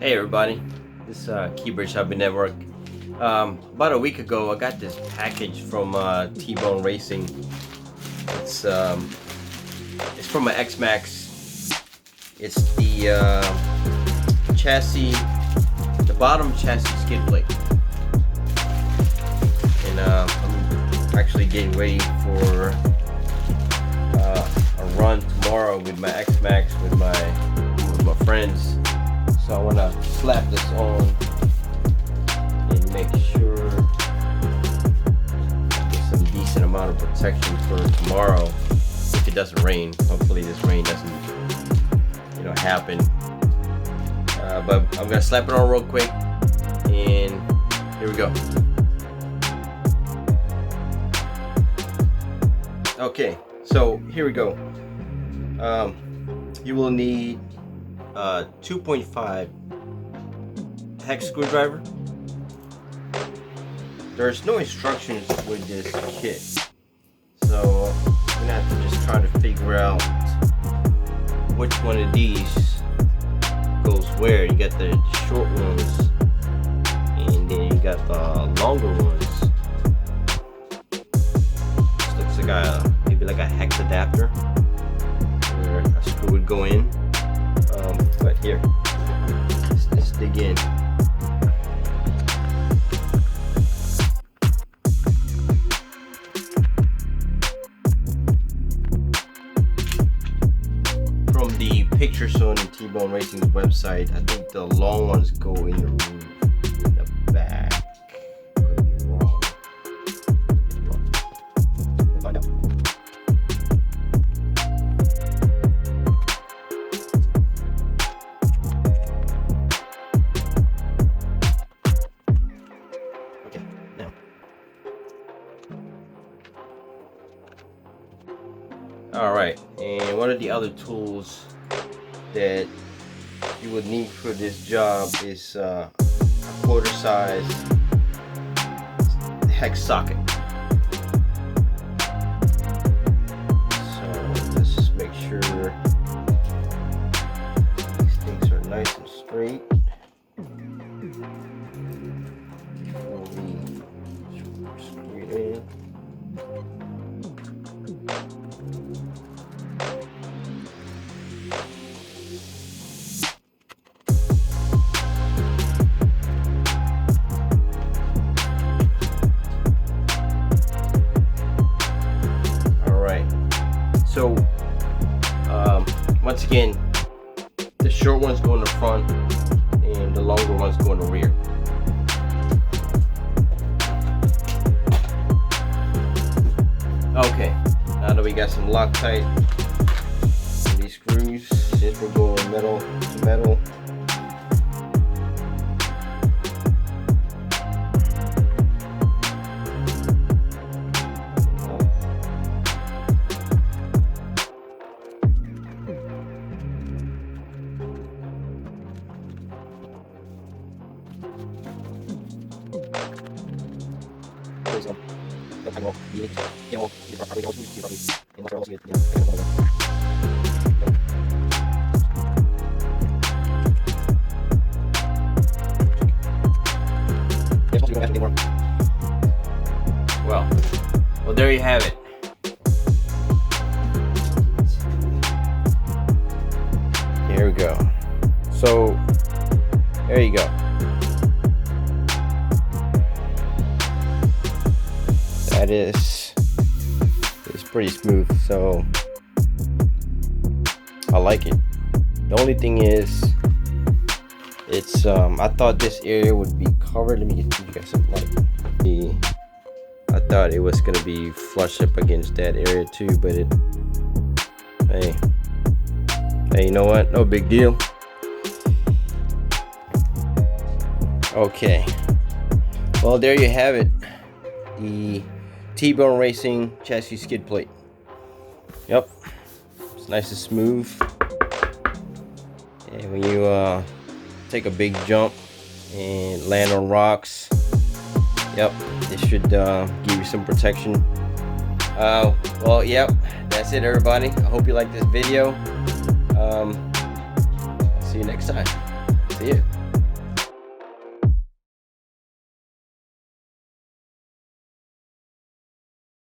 Hey everybody, this is Keybridge Hobby Network. About a week ago I got this package from T-Bone Racing. It's from an Xmaxx. It's the chassis, the bottom chassis skid plate. And I'm actually getting ready for a run tomorrow with my Xmaxx with my friends. So I want to slap this on and make sure I get some decent amount of protection for tomorrow if it doesn't rain. Hopefully this rain doesn't, happen. But I'm gonna slap it on real quick, and here we go. Okay, so here we go. You will need 2.5 hex screwdriver. There's no instructions with this kit, so I'm gonna have to just try to figure out which one of these goes where. You got the short ones, and then you got the longer ones. This looks like maybe like a hex adapter where a screw would go in. But here, let's dig in. From the pictures on the T-Bone Racing's website, I think the long ones go in the roof in the back. Could be wrong. We'll find out. Alright, and one of the other tools that you would need for this job is a quarter size hex socket. So let's just make sure these things are nice and straight before we screw it in. So once again, the short ones go in the front and the longer ones go in the rear. Okay, now that we got some Loctite on these screws, since we're going metal to metal, well, there you have it. Here we go. So there you go. That is pretty smooth, so I like it. The only thing is, it's I thought this area would be covered. Let me get you guys some light. I thought it was gonna be flush up against that area too, but hey, you know what? No big deal. Okay, well, there you have it. The T-Bone Racing chassis skid plate. Yep, it's nice and smooth. And when you take a big jump and land on rocks, yep, this should give you some protection. Well, yep, that's it, everybody. I hope you like this video. See you next time. See you.